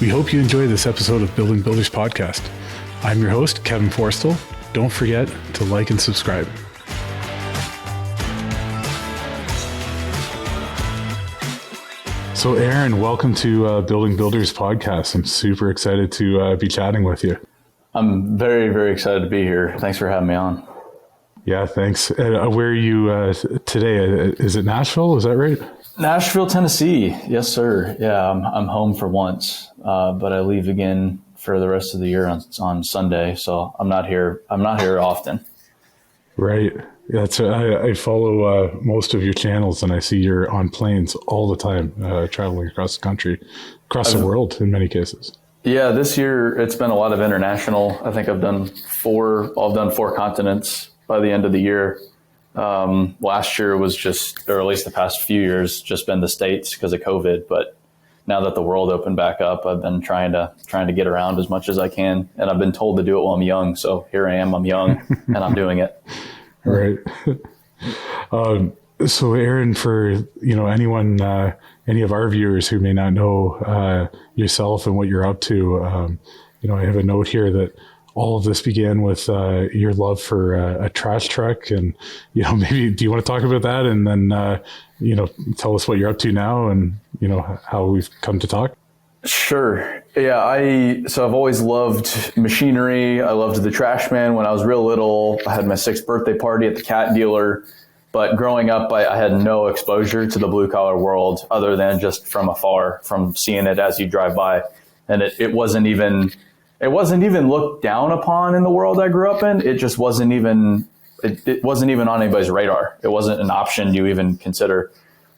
We hope you enjoy this episode of Building Builders Podcast. I'm your host, Kevin Forstall. Don't forget to like and subscribe. So Aaron, welcome to Building Builders Podcast. I'm super excited to be chatting with you. I'm very, very excited to be here. Thanks for having me on. Yeah, thanks. Where are you today? Is it Nashville? Is that right? Nashville, Tennessee. Yes, sir. Yeah, I'm home for once, but I leave again for the rest of the year on Sunday. So I'm not here often. Right. Yeah, I follow most of your channels, and I see you're on planes all the time, traveling across the country, across the world in many cases. Yeah, this year it's been a lot of international. I think I've done four continents by the end of the year. Last year was or at least the past few years, just been the States because of COVID. But now that the world opened back up, I've been trying to get around as much as I can. And I've been told to do it while I'm young. So here I am, I'm young and I'm doing it. Right. So Aaron, for, anyone, any of our viewers who may not know yourself and what you're up to, I have a note here that all of this began with your love for a trash truck, and maybe do you want to talk about that, and then tell us what you're up to now, and how we've come to talk. Sure. Yeah, so I've always loved machinery. I loved the trash man when I was real little. I had my 6th birthday party at the cat dealer, but growing up, I had no exposure to the blue collar world other than just from afar, from seeing it as you drive by, and it wasn't even looked down upon in the world I grew up in. It just wasn't even on anybody's radar. It wasn't an option you even consider.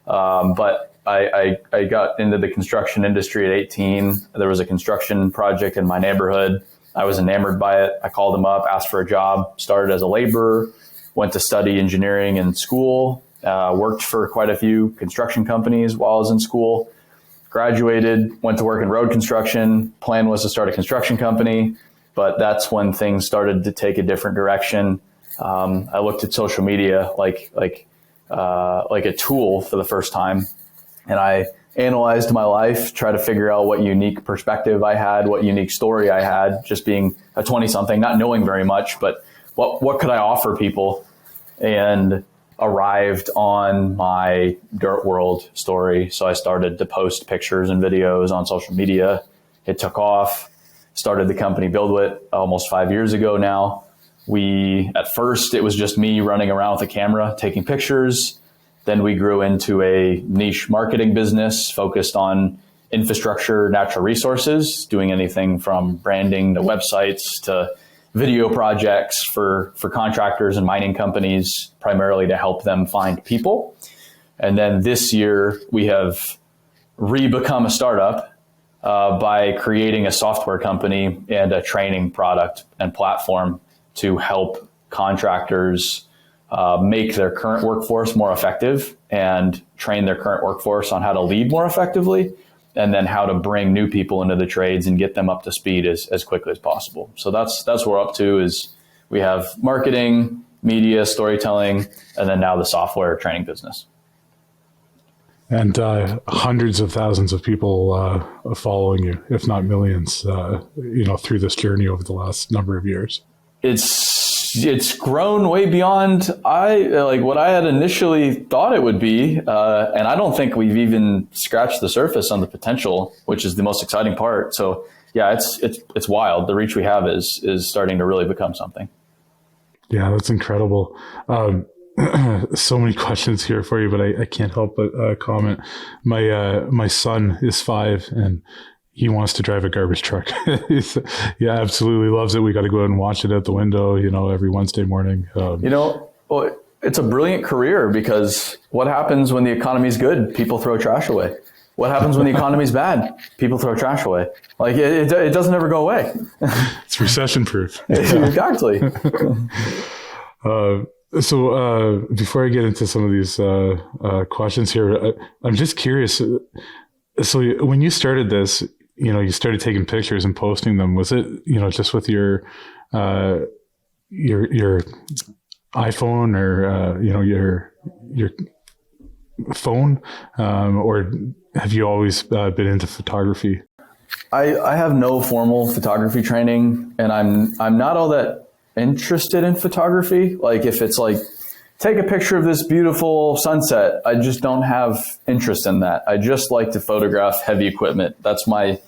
But I got into the construction industry at 18. There was a construction project in my neighborhood. I was enamored by it. I called them up, asked for a job, started as a laborer, went to study engineering in school, worked for quite a few construction companies while I was in school. Graduated, went to work in road construction. Plan was to start a construction company, but that's when things started to take a different direction. I looked at social media like a tool for the first time, and I analyzed my life, tried to figure out what unique perspective I had, what unique story I had, just being a 20-something, not knowing very much, but what could I offer people, and arrived on my dirt world story. So I started to post pictures and videos on social media. It took off. Started the company Build Witt almost 5 years ago now. At first it was just me running around with a camera, taking pictures. Then we grew into a niche marketing business focused on infrastructure, natural resources, doing anything from branding to websites to video projects for contractors and mining companies, primarily to help them find people. And then this year, we have become a startup by creating a software company and a training product and platform to help contractors make their current workforce more effective and train their current workforce on how to lead more effectively, and then how to bring new people into the trades and get them up to speed as quickly as possible. So that's what we're up to. Is we have marketing, media, storytelling, and then now the software training business. And hundreds of thousands of people following you, if not millions, through this journey over the last number of years. It's grown way beyond what I had initially thought it would be, and I don't think we've even scratched the surface on the potential, which is the most exciting part. So yeah, it's wild. The reach we have is starting to really become something. Yeah, that's incredible. So many questions here for you, but I can't help but comment. My son is 5, and he wants to drive a garbage truck. He absolutely loves it. We got to go out and watch it out the window, every Wednesday morning. It's a brilliant career, because what happens when the economy's good? People throw trash away. What happens when the economy's bad? People throw trash away. It doesn't ever go away. It's recession proof. Exactly. So before I get into some of these questions here, I'm just curious. So when you started this, you started taking pictures and posting them. Was it, just with your iPhone or, your phone, or have you always been into photography? I have no formal photography training, and I'm not all that interested in photography. Like if it's like, take a picture of this beautiful sunset, I just don't have interest in that. I just like to photograph heavy equipment. That's my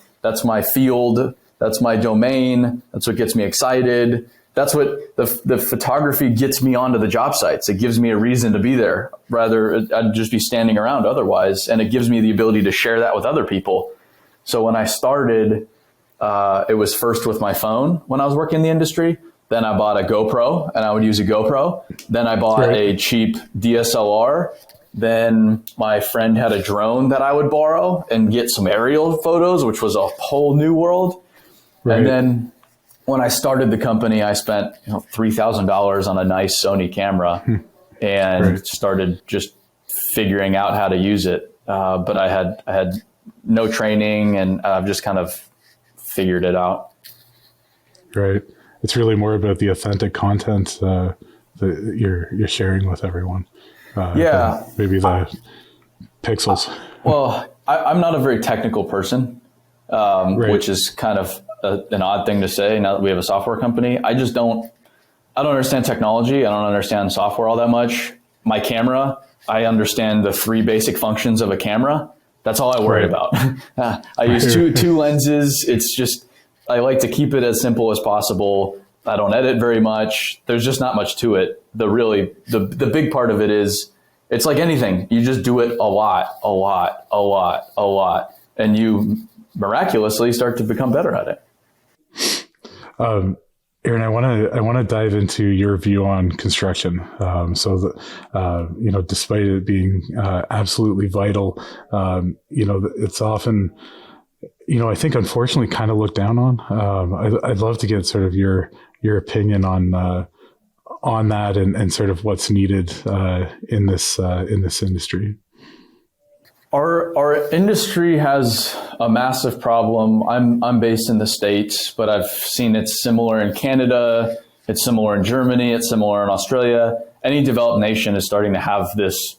field. That's my domain. That's what gets me excited. That's what the photography gets me onto the job sites. It gives me a reason to be there. Rather, I'd just be standing around otherwise. And it gives me the ability to share that with other people. So when I started, it was first with my phone when I was working in the industry. Then I bought a GoPro, and I would use a GoPro. Then I bought a cheap DSLR. Then my friend had a drone that I would borrow and get some aerial photos, which was a whole new world. Right. And then when I started the company, I spent $3,000 on a nice Sony camera and started just figuring out how to use it. But I had no training, and I've just kind of figured it out. Right. It's really more about the authentic content that you're sharing with everyone. Maybe the pixels. Well, I'm not a very technical person, which is kind of an odd thing to say now that we have a software company. I don't understand technology. I don't understand software all that much. My camera, I understand the 3 basic functions of a camera. That's all I worry about. I use two lenses. It's just, I like to keep it as simple as possible. I don't edit very much. There's just not much to it. The big part of it is, it's like anything. You just do it a lot, and you miraculously start to become better at it. Aaron, I want to dive into your view on construction. Despite it being absolutely vital, it's often, I think unfortunately kind of looked down on. I'd love to get sort of your opinion on that and sort of what's needed in this industry. Our industry has a massive problem. I'm based in the States, but I've seen it's similar in Canada, it's similar in Germany, it's similar in Australia. Any developed nation is starting to have this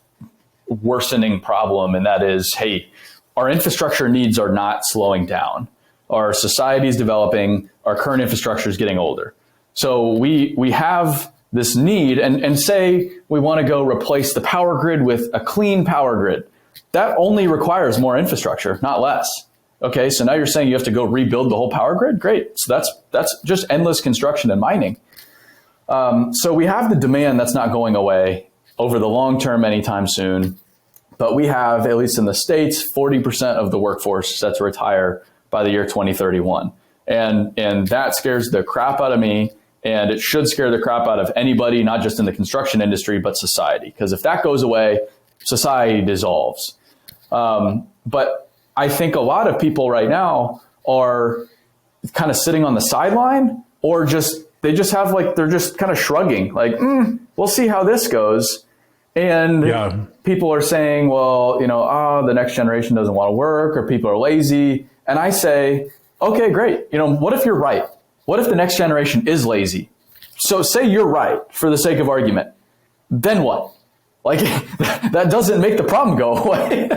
worsening problem, and that is, hey, our infrastructure needs are not slowing down. Our society is developing, our current infrastructure is getting older. So we have this need, and say we want to go replace the power grid with a clean power grid. That only requires more infrastructure, not less. Okay, so now you're saying you have to go rebuild the whole power grid? Great. So that's just endless construction and mining. So we have the demand that's not going away over the long term anytime soon. But we have, at least in the States, 40% of the workforce set to retire by the year 2031. And that scares the crap out of me. And it should scare the crap out of anybody, not just in the construction industry, but society. Because if that goes away, society dissolves. But I think a lot of people right now are kind of sitting on the sideline, or they're just kind of shrugging, like, we'll see how this goes. And people are saying, well, the next generation doesn't want to work, or people are lazy. And I say, okay, great. What if you're right? What if the next generation is lazy? So say you're right for the sake of argument. Then what? Like, that doesn't make the problem go away.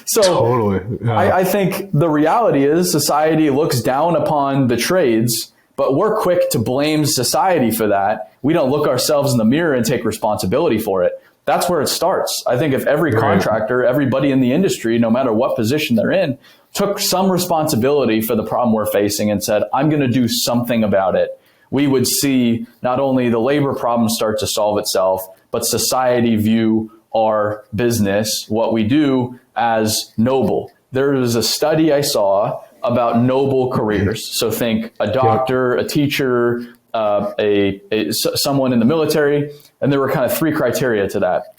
So totally. Yeah. I think the reality is society looks down upon the trades, but we're quick to blame society for that. We don't look ourselves in the mirror and take responsibility for it. That's where it starts. I think if every contractor, everybody in the industry, no matter what position they're in, took some responsibility for the problem we're facing and said, I'm going to do something about it, we would see not only the labor problem start to solve itself, but society view our business, what we do, as noble. There was a study I saw about noble careers. So think a doctor, a teacher, someone in the military, and there were kind of 3 criteria to that.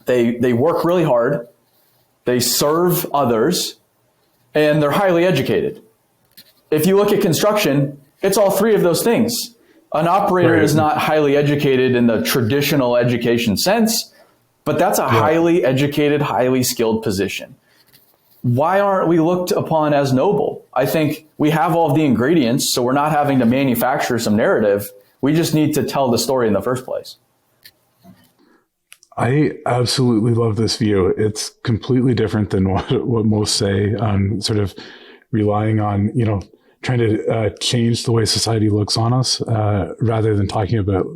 They work really hard, they serve others, and they're highly educated. If you look at construction, it's all 3 of those things. An operator is not highly educated in the traditional education sense, but that's a highly educated, highly skilled position. Why aren't we looked upon as noble? I think we have all of the ingredients, so we're not having to manufacture some narrative. We just need to tell the story in the first place. I absolutely love this view. It's completely different than what most say on sort of relying on, trying to change the way society looks on us, rather than talking about,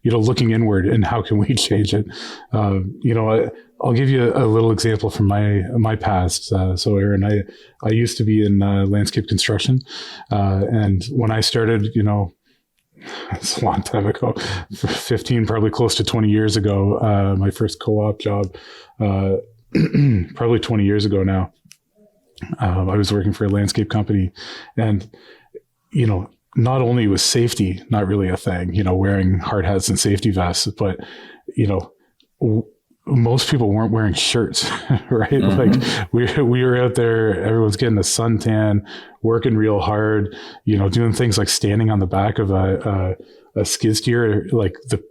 looking inward and how can we change it. I'll give you a little example from my past. So Aaron, I used to be in landscape construction, and when I started, it's a long time ago, 15, probably close to 20 years ago, my first co-op job, probably 20 years ago now. I was working for a landscape company, and, not only was safety not really a thing, wearing hard hats and safety vests, but, most people weren't wearing shirts, right? Like we were out there, everyone's getting a suntan, working real hard, doing things like standing on the back of a skid steer, like the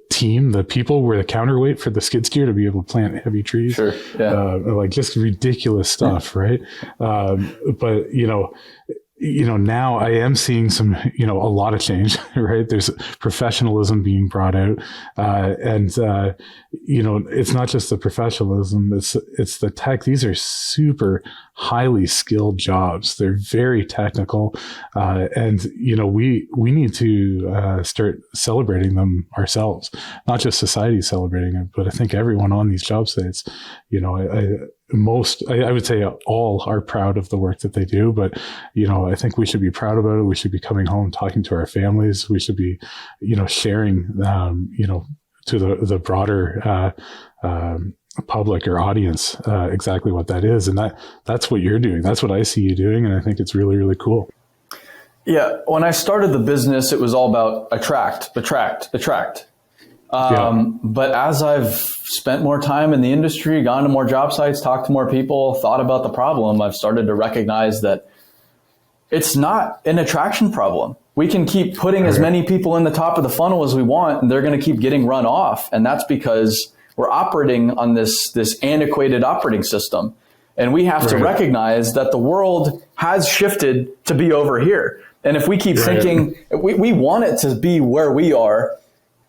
team, the people were the counterweight for the skid steer to be able to plant heavy trees. Sure. Yeah. Like just ridiculous stuff. Right. But, now I am seeing some, a lot of change, right? There's professionalism being brought out. And it's not just the professionalism, it's the tech. These are super highly skilled jobs. They're very technical. And, we need to start celebrating them ourselves, not just society celebrating it, but I think everyone on these job sites, I would say all are proud of the work that they do, but, I think we should be proud about it. We should be coming home, talking to our families. We should be, sharing, to the broader, public or audience, exactly what that is. And that's what you're doing. That's what I see you doing. And I think it's really, really cool. Yeah. When I started the business, it was all about attract. But as I've spent more time in the industry, gone to more job sites, talked to more people, thought about the problem, I've started to recognize that it's not an attraction problem. We can keep putting as many people in the top of the funnel as we want, and they're going to keep getting run off. And that's because we're operating on this antiquated operating system. And we have to recognize that the world has shifted to be over here. And if we keep thinking, we want it to be where we are,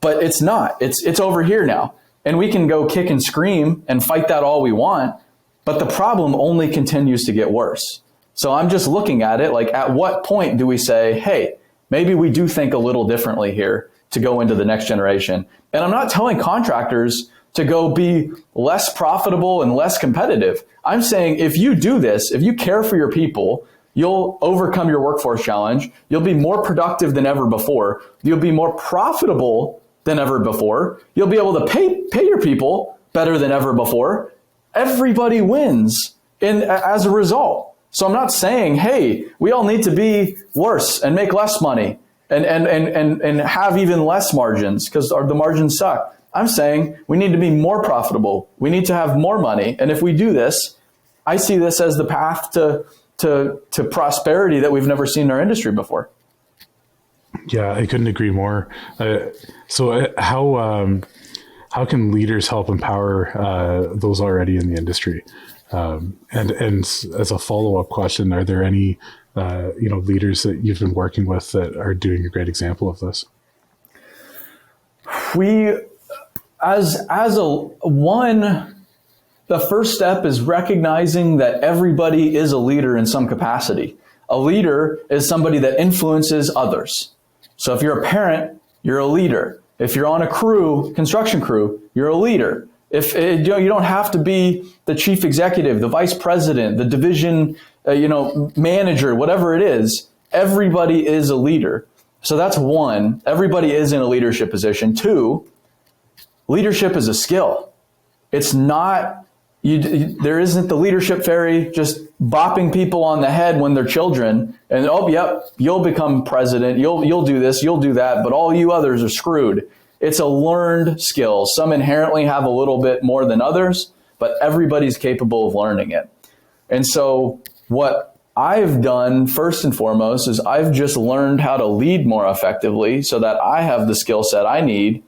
but it's not. It's over here now. And we can go kick and scream and fight that all we want, but the problem only continues to get worse. So I'm just looking at it like, at what point do we say, hey, maybe we do think a little differently here to go into the next generation? And I'm not telling contractors to go be less profitable and less competitive. I'm saying if you do this, if you care for your people, you'll overcome your workforce challenge. You'll be more productive than ever before. You'll be more profitable than ever before. You'll be able to pay your people better than ever before. Everybody wins as a result. So I'm not saying, hey, we all need to be worse and make less money and have even less margins because the margins suck. I'm saying we need to be more profitable. We need to have more money. And if we do this, I see this as the path to prosperity that we've never seen in our industry before. Yeah, I couldn't agree more. So how can leaders help empower those already in the industry? And as a follow-up question, are there any leaders that you've been working with that are doing a great example of this? The first step is recognizing that everybody is a leader in some capacity. A leader is somebody that influences others. So if you're a parent, you're a leader. If you're on a crew, construction crew, you're a leader. If you don't have to be the chief executive, the vice president, the division, manager, whatever it is, everybody is a leader. So that's one. Everybody is in a leadership position. Two, leadership is a skill. It's not, there isn't the leadership fairy just bopping people on the head when they're children and, oh, yep, you'll become president. You'll do this, you'll do that, but all you others are screwed. It's a learned skill. Some inherently have a little bit more than others, but everybody's capable of learning it. And so what I've done first and foremost is I've just learned how to lead more effectively so that I have the skill set I need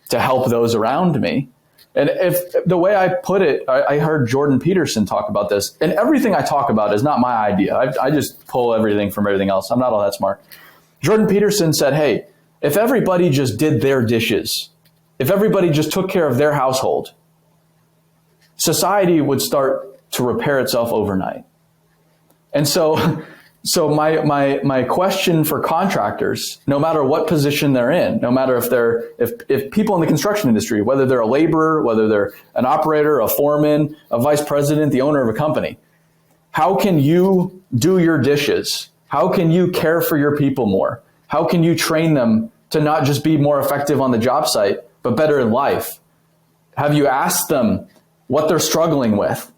to help those around me. And if the way I put it, I heard Jordan Peterson talk about this, and everything I talk about is not my idea. I just pull everything from everything else. I'm not all that smart. Jordan Peterson said, hey, if everybody just did their dishes, if everybody just took care of their household, society would start to repair itself overnight. And so So my question for contractors, no matter what position they're in, no matter if people in the construction industry, whether they're a laborer, whether they're an operator, a foreman, a vice president, the owner of a company, how can you do your dishes? How can you care for your people more? How can you train them to not just be more effective on the job site, but better in life? Have you asked them what they're struggling with?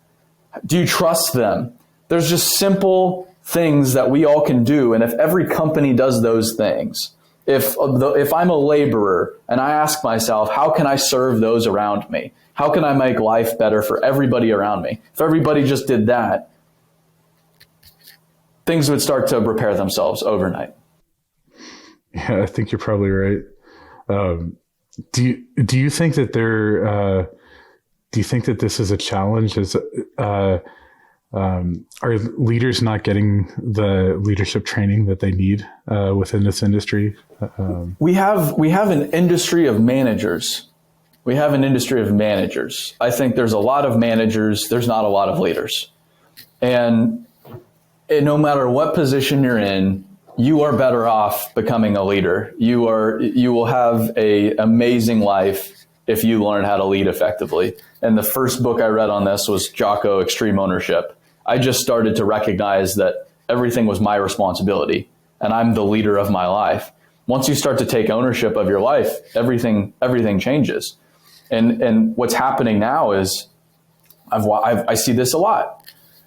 Do you trust them? There's just simple things that we all can do. And if every company does those things, if I'm a laborer and I ask myself, how can I serve those around me? How can I make life better for everybody around me? If everybody just did that, things would start to repair themselves overnight. Yeah, I think you're probably right. Do you think that do you think that this is a challenge? Are leaders not getting the leadership training that they need within this industry? We have an industry of managers. We have an industry of managers. I think there's a lot of managers. There's not a lot of leaders. And no matter what position you're in, you are better off becoming a leader. You will have an amazing life if you learn how to lead effectively. And the first book I read on this was Jocko Extreme Ownership. I just started to recognize that everything was my responsibility and I'm the leader of my life. Once you start to take ownership of your life, everything changes. And what's happening now is I see this a lot.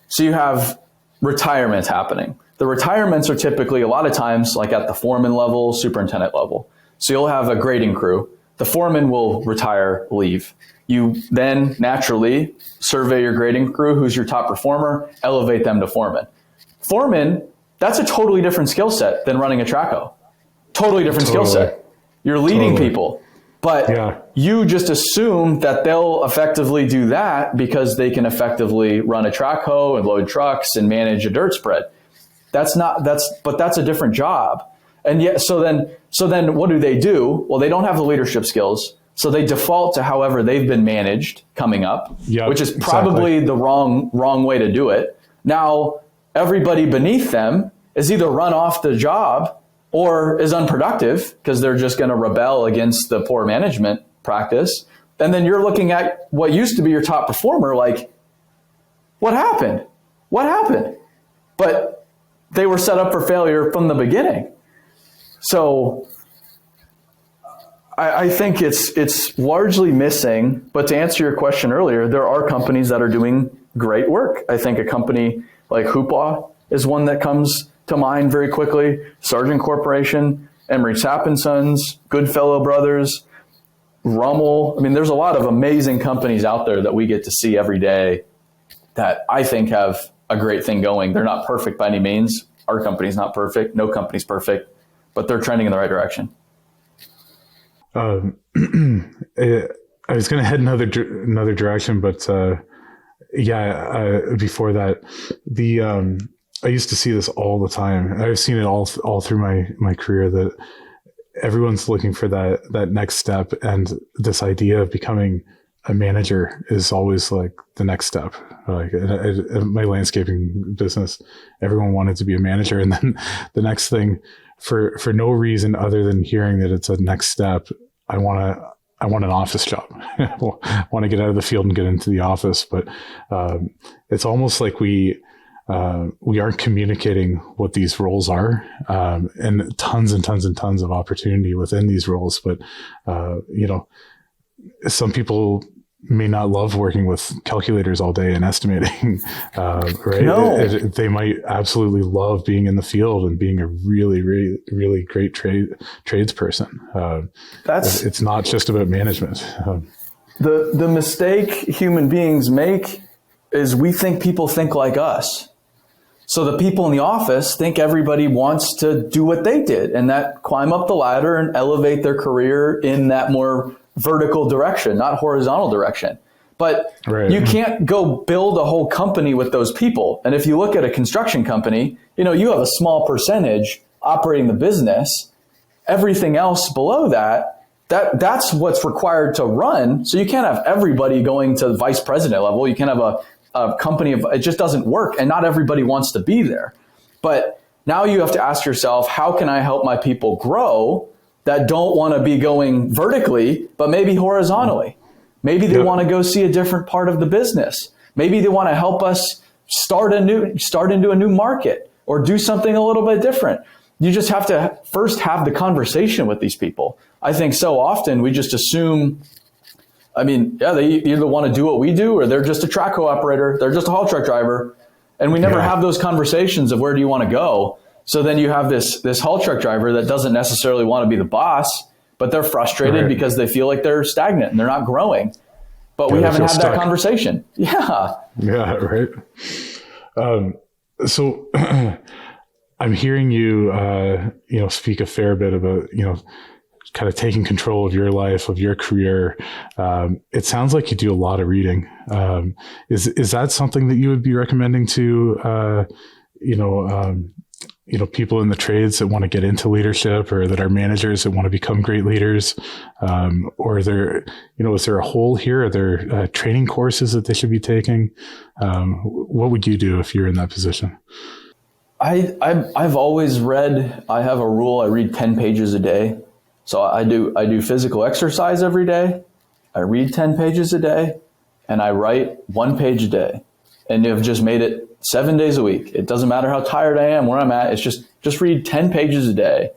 So you have retirements happening. The retirements are typically a lot of times like at the foreman level, superintendent level. So you'll have a grading crew. The foreman will retire, leave. You then naturally survey your grading crew, who's your top performer, elevate them to foreman. Foreman, that's a totally different skill set than running a track hoe. Totally different skill set. You're leading people, but you just assume that they'll effectively do that because they can effectively run a track hoe and load trucks and manage a dirt spread. But that's a different job. And yet, so then what do? Well, they don't have the leadership skills. So they default to however they've been managed coming up, which is probably the wrong way to do it. Now, everybody beneath them is either run off the job or is unproductive because they're just going to rebel against the poor management practice. And then you're looking at what used to be your top performer, like, what happened? What happened? But they were set up for failure from the beginning. So I think it's largely missing, but to answer your question earlier, there are companies that are doing great work. I think a company like Hoopla is one that comes to mind very quickly. Sargent Corporation, Emery Sapp & Sons, Goodfellow Brothers, Rummel. I mean, there's a lot of amazing companies out there that we get to see every day that I think have a great thing going. They're not perfect by any means. Our company's not perfect. No company's perfect, but they're trending in the right direction. I was going to head another direction, but before that, I used to see this all the time. I've seen it all through my career that everyone's looking for that next step, and this idea of becoming a manager is always like the next step. Like in my landscaping business, everyone wanted to be a manager, and then the next thing, for no reason other than hearing that it's a next step, I want an office job. I want to get out of the field and get into the office. But it's almost like we aren't communicating what these roles are, and tons and tons and tons of opportunity within these roles. But some people may not love working with calculators all day and estimating, right? No. They might absolutely love being in the field and being a really, really, really great tradesperson. It's not just about management. The mistake human beings make is we think people think like us. So the people in the office think everybody wants to do what they did, and that climb up the ladder and elevate their career in that more vertical direction, not horizontal direction. But you can't go build a whole company with those people. And if you look at a construction company, you have a small percentage operating the business. Everything else below that's what's required to run. So you can't have everybody going to the vice president level. You can't have a company it just doesn't work, and not everybody wants to be there. But Now you have to ask yourself, how can I help my people grow that don't want to be going vertically, but maybe horizontally? Maybe they want to go see a different part of the business. Maybe they want to help us start into a new market or do something a little bit different. You just have to first have the conversation with these people. I think so often we just assume, they either want to do what we do or they're just a track hoe operator. They're just a haul truck driver. And we never have those conversations of where do you want to go? So then you have this haul truck driver that doesn't necessarily want to be the boss, but they're frustrated because they feel like they're stagnant and they're not growing. But we haven't had that conversation. Yeah. Yeah, right. So I'm hearing you, speak a fair bit about, kind of taking control of your life, of your career. It sounds like you do a lot of reading. Is that something that you would be recommending to, people in the trades that want to get into leadership, or that are managers that want to become great leaders? Or is there a hole here? Are there training courses that they should be taking? What would you do if you're in that position? I've always read, I have a rule, I read 10 pages a day. So I do physical exercise every day. I read 10 pages a day, and I write 1 page a day. And I've just made it 7 days a week. It doesn't matter how tired I am, where I'm at. It's just read 10 pages a day.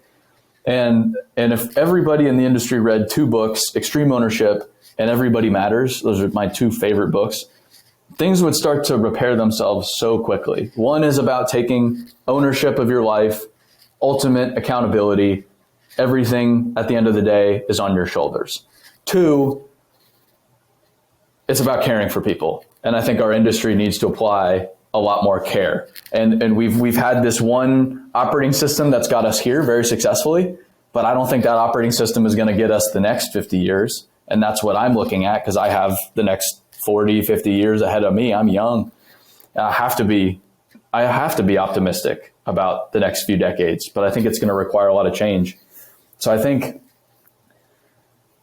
And if everybody in the industry read 2 books, Extreme Ownership and Everybody Matters, those are my 2 favorite books, things would start to repair themselves so quickly. One is about taking ownership of your life, ultimate accountability. Everything at the end of the day is on your shoulders. 2, it's about caring for people. And I think our industry needs to apply a lot more care. And we've had this one operating system that's got us here very successfully, but I don't think that operating system is going to get us the next 50 years. And that's what I'm looking at, because I have the next 40, 50 years ahead of me. I'm young. I have to be optimistic about the next few decades, but I think it's going to require a lot of change. So I think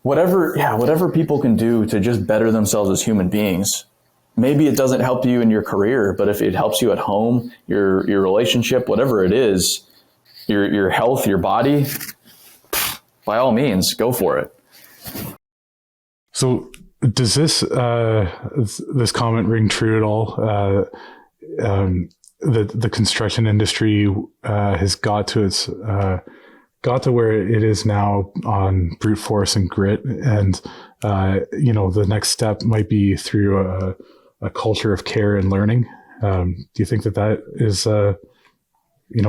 whatever people can do to just better themselves as human beings, maybe it doesn't help you in your career, but if it helps you at home, your relationship, whatever it is, your health, your body, by all means, go for it. So does this comment ring true at all? The construction industry has got to where it is now on brute force and grit. And, the next step might be through a culture of care and learning. Do you think that is, a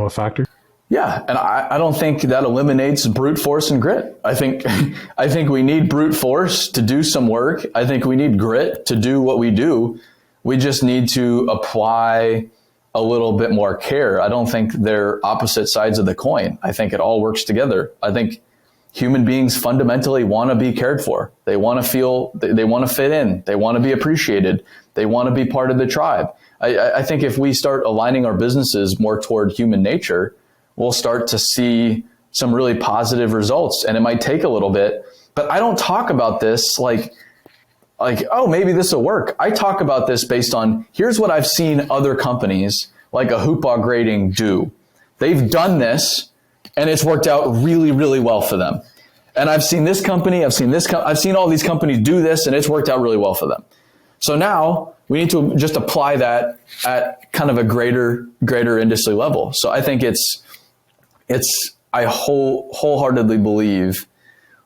factor? Yeah. And I don't think that eliminates brute force and grit. I think we need brute force to do some work. I think we need grit to do what we do. We just need to apply a little bit more care. I don't think they're opposite sides of the coin. I think it all works together. I think human beings fundamentally want to be cared for. They want to feel, they want to fit in. They want to be appreciated. They want to be part of the tribe. I think if we start aligning our businesses more toward human nature, we'll start to see some really positive results. And it might take a little bit, but I don't talk about this like, oh, maybe this will work. I talk about this based on, here's what I've seen other companies like a Hoopah Grading do. They've done this and it's worked out really, really well for them. And I've seen this company, I've seen all these companies do this and it's worked out really well for them. So now we need to just apply that at kind of a greater industry level. So I think I wholeheartedly believe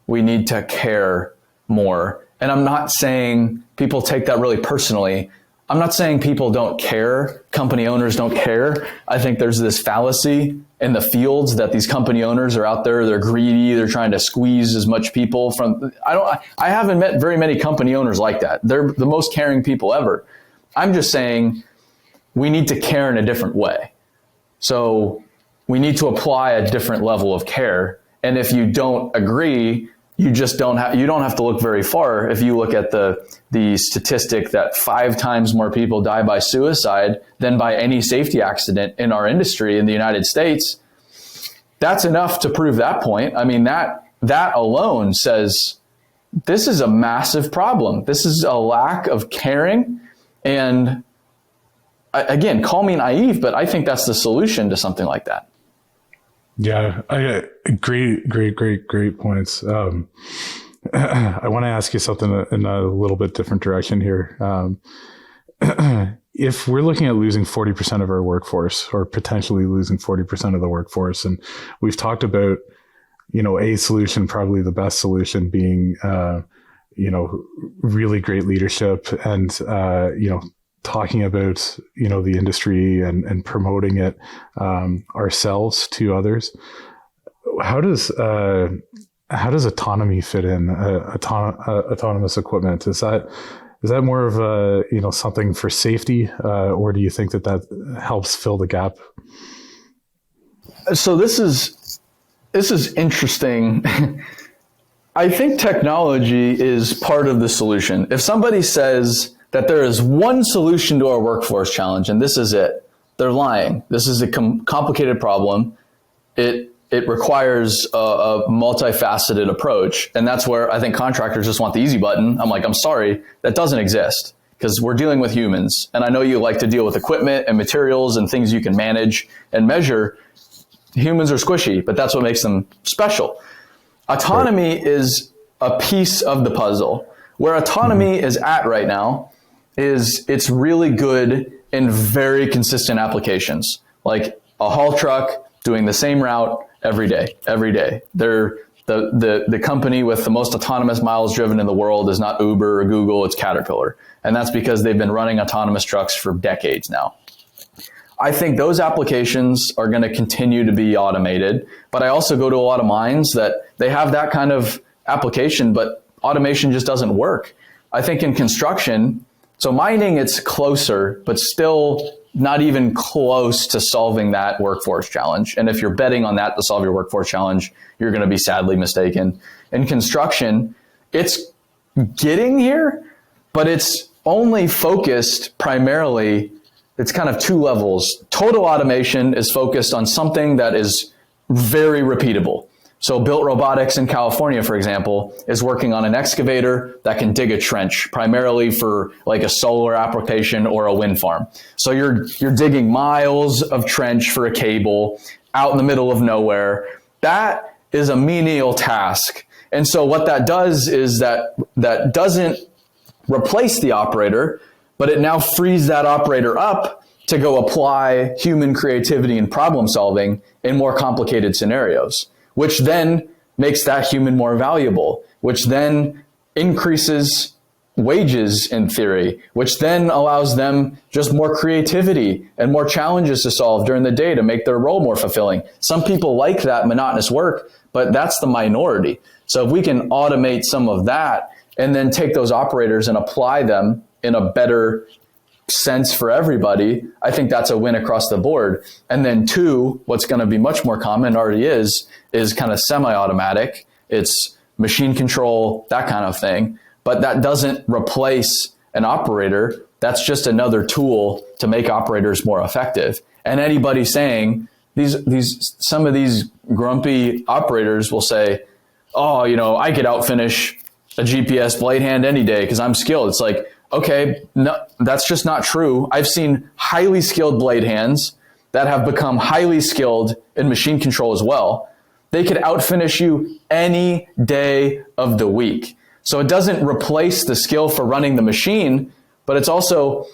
we need to care more. And I'm not saying people take that really personally. I'm not saying people don't care, company owners don't care. I think there's this fallacy in the fields that these company owners are out there, they're greedy, they're trying to squeeze as much people from. I haven't met very many company owners like that. They're the most caring people ever. I'm just saying we need to care in a different way. So we need to apply a different level of care. And if you don't agree, you don't have to look very far. If you look at the statistic that 5 times more people die by suicide than by any safety accident in our industry in the United States, that's enough to prove that point. I mean, that alone says this is a massive problem. This is a lack of caring. And again, call me naive, but I think that's the solution to something like that. Yeah, great points. I want to ask you something in a little bit different direction here. If we're looking at losing 40% of our workforce, or potentially losing 40% of the workforce, and we've talked about, a solution, probably the best solution being, really great leadership and, talking about, the industry and promoting it ourselves to others. How does autonomy fit in? Autonomous equipment, is that more of a, something for safety, or do you think that helps fill the gap? So this is interesting. I think technology is part of the solution. If somebody says that there is one solution to our workforce challenge and this is it, they're lying. This is a complicated problem. It requires a multifaceted approach. And that's where I think contractors just want the easy button. I'm like, I'm sorry, that doesn't exist, because we're dealing with humans. And I know you like to deal with equipment and materials and things you can manage and measure. Humans are squishy, but that's what makes them special. Autonomy is a piece of the puzzle. Where autonomy is at right now is it's really good in very consistent applications, like a haul truck doing the same route every day. They're the company with the most autonomous miles driven in the world is not Uber or Google, it's Caterpillar. And that's because they've been running autonomous trucks for decades now. I think those applications are going to continue to be automated, but I also go to a lot of mines that they have that kind of application, but automation just doesn't work. I think in construction, so mining, it's closer, but still not even close to solving that workforce challenge. And if you're betting on that to solve your workforce challenge, you're going to be sadly mistaken. In construction, it's getting here, but it's only focused primarily, it's kind of two levels. Total automation is focused on something that is very repeatable. So Built Robotics in California, for example, is working on an excavator that can dig a trench, primarily for like a solar application or a wind farm. So you're digging miles of trench for a cable out in the middle of nowhere. That is a menial task. And so what that does is that doesn't replace the operator, but it now frees that operator up to go apply human creativity and problem solving in more complicated scenarios, which then makes that human more valuable, which then increases wages in theory, which then allows them just more creativity and more challenges to solve during the day to make their role more fulfilling. Some people like that monotonous work, but that's the minority. So if we can automate some of that and then take those operators and apply them in a better sense for everybody, I think that's a win across the board. And then two, what's going to be much more common, already is kind of semi-automatic. It's machine control, that kind of thing. But that doesn't replace an operator. That's just another tool to make operators more effective. And anybody saying some of these grumpy operators will say, oh, I could outfinish a GPS blade hand any day because I'm skilled. It's like, okay, no, that's just not true. I've seen highly skilled blade hands that have become highly skilled in machine control as well. They could outfinish you any day of the week. So it doesn't replace the skill for running the machine, but it's also,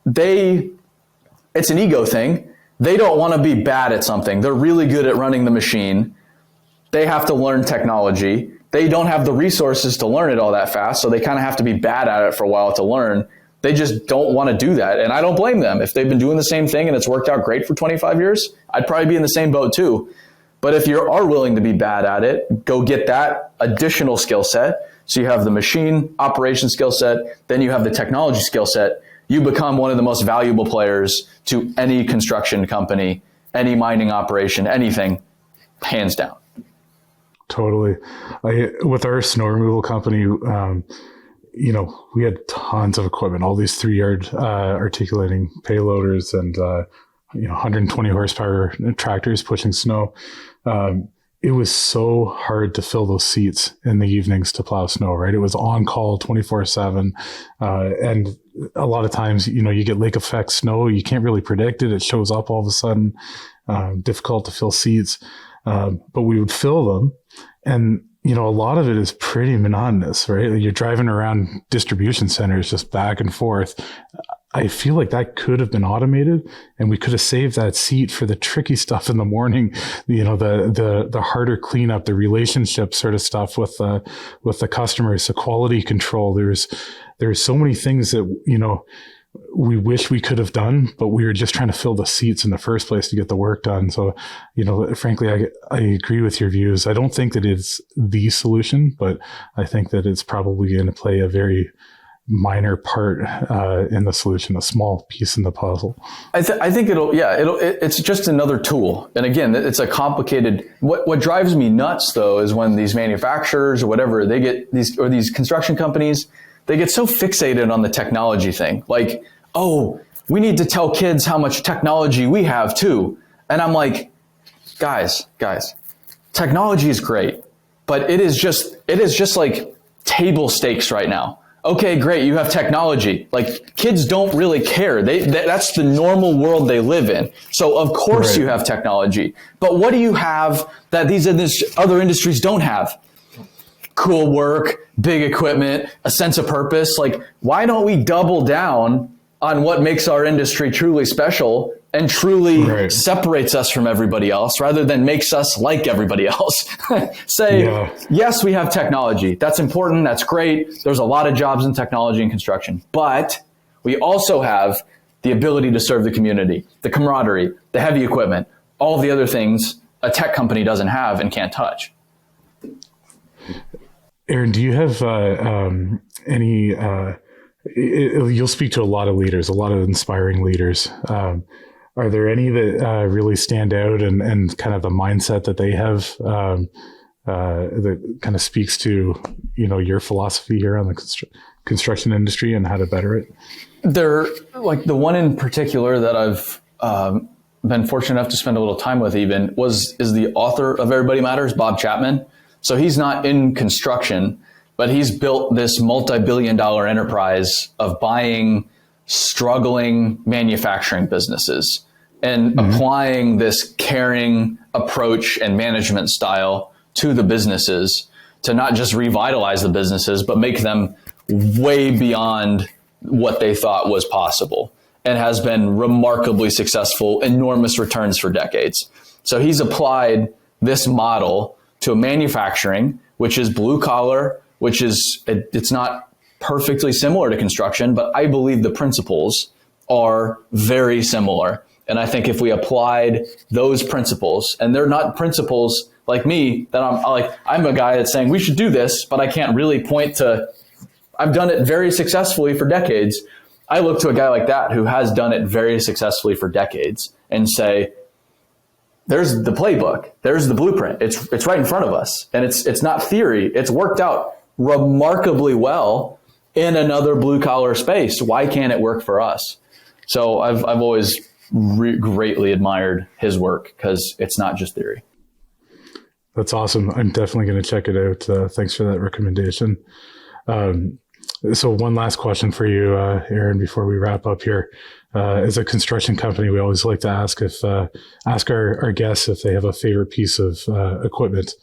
it's an ego thing. They don't want to be bad at something. They're really good at running the machine. They have to learn technology. They don't have the resources to learn it all that fast, so they kind of have to be bad at it for a while to learn. They just don't want to do that, and I don't blame them. If they've been doing the same thing and it's worked out great for 25 years, I'd probably be in the same boat too. But if you are willing to be bad at it, go get that additional skill set. So you have the machine operation skill set, then you have the technology skill set. You become one of the most valuable players to any construction company, any mining operation, anything, hands down. Totally. With our snow removal company, we had tons of equipment, all these 3-yard articulating payloaders and 120 horsepower tractors pushing snow. It was so hard to fill those seats in the evenings to plow snow, right? It was on call 24/7. And a lot of times, you get lake effect snow. You can't really predict it. It shows up all of a sudden, difficult to fill seats. but we would fill them. And, a lot of it is pretty monotonous, right? You're driving around distribution centers just back and forth. I feel like that could have been automated, and we could have saved that seat for the tricky stuff in the morning, the harder cleanup, the relationship sort of stuff with the customers, the quality control. There's so many things that, we wish we could have done, but we were just trying to fill the seats in the first place to get the work done. So, frankly, I agree with your views. I don't think that it's the solution, but I think that it's probably going to play a very minor part in the solution, a small piece in the puzzle. I think it's just another tool. And again, it's a complicated, what drives me nuts though, is when these manufacturers or whatever, these construction companies, they get so fixated on the technology thing. Like, oh, we need to tell kids how much technology we have too. And I'm like, guys, technology is great, but it is just like table stakes right now. Okay, great, you have technology. Like, kids don't really care. That's the normal world they live in. So of course right. You have technology. But what do you have that these other industries don't have? Cool work, big equipment, a sense of purpose. Like, why don't we double down on what makes our industry truly special and truly right. separates us from everybody else rather than makes us like everybody else? Say, yes, we have technology. That's important. That's great. There's a lot of jobs in technology and construction, but we also have the ability to serve the community, the camaraderie, the heavy equipment, all the other things a tech company doesn't have and can't touch. Aaron, do you have any, you'll speak to a lot of leaders, a lot of inspiring leaders. Are there any that really stand out and kind of the mindset that they have that kind of speaks to, your philosophy here on the construction industry and how to better it? They're like the one in particular that I've been fortunate enough to spend a little time with is the author of Everybody Matters, Bob Chapman. So he's not in construction, but he's built this multi-billion-dollar enterprise of buying struggling manufacturing businesses and applying this caring approach and management style to the businesses to not just revitalize the businesses, but make them way beyond what they thought was possible, and has been remarkably successful, enormous returns for decades. So he's applied this model to manufacturing, which is blue collar, it's not perfectly similar to construction, but I believe the principles are very similar. And I think if we applied those principles, and they're not principles like me, that I'm a guy that's saying we should do this, but I can't really point to, I've done it very successfully for decades. I look to a guy like that who has done it very successfully for decades and say, there's the playbook. There's the blueprint. It's right in front of us. And it's not theory. It's worked out remarkably well in another blue collar space. Why can't it work for us? So I've always greatly admired his work because it's not just theory. That's awesome. I'm definitely going to check it out. Thanks for that recommendation. So one last question for you, Aaron, before we wrap up here. As a construction company, we always like to ask our guests if they have a favorite piece of equipment.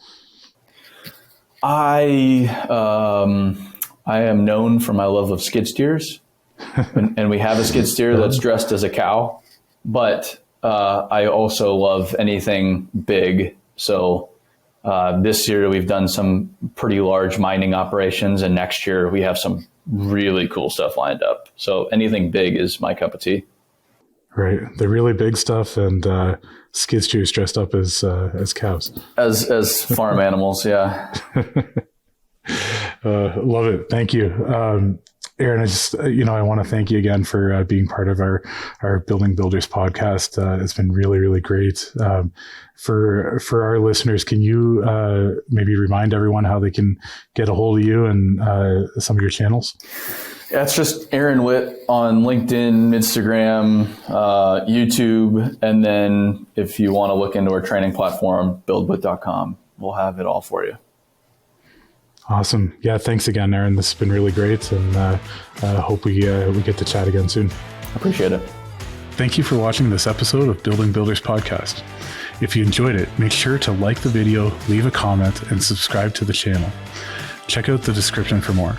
I am known for my love of skid steers, and we have a skid steer that's dressed as a cow. But I also love anything big. So this year we've done some pretty large mining operations, and next year we have some really cool stuff lined up. So anything big is my cup of tea. Right. The really big stuff, and skid steers dressed up as cows. As farm animals, yeah. Love it. Thank you. Aaron, I want to thank you again for being part of our Building Builders podcast. It's been really, really great. For our listeners, can you maybe remind everyone how they can get a hold of you and some of your channels? Yeah, it's just Aaron Witt on LinkedIn, Instagram, YouTube. And then if you want to look into our training platform, buildwit.com, we'll have it all for you. Awesome. Yeah. Thanks again, Aaron. This has been really great. And hope we get to chat again soon. Appreciate it. Thank you for watching this episode of Building Builders Podcast. If you enjoyed it, make sure to like the video, leave a comment, and subscribe to the channel. Check out the description for more.